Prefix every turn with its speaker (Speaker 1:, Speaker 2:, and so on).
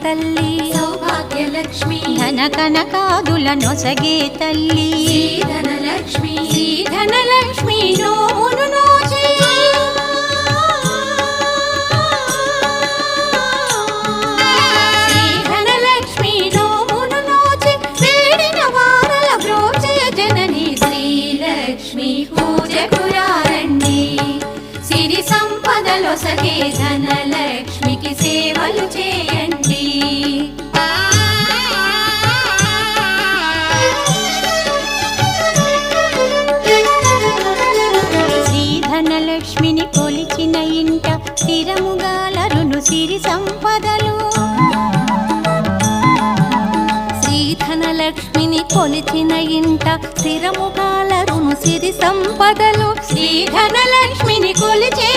Speaker 1: తల్లి,
Speaker 2: సౌభాగ్యలక్ష్మి
Speaker 1: ధన కనకాదుల నొసగే తల్లి,
Speaker 2: ధనలక్ష్మి
Speaker 1: ధనలక్ష్మి నోమును నోచి ధనలక్ష్మి నోమును నోచి వేడిన వారల బ్రోచే జనని
Speaker 2: శ్రీలక్ష్మి పూజకు రండి, సిరి సంపదలొసగే ధనలక్ష్మికి సేవలు చేయండి.
Speaker 1: ధనలక్ష్మిని కొలిచిన ఇంట స్థిరముగాలరును సిరి సంపదలు,
Speaker 2: శ్రీధనలక్ష్మిని కొలిచిన ఇంట స్థిరముగాలరును సిరి సంపదలు,
Speaker 1: శ్రీధనలక్ష్మిని కొలిచే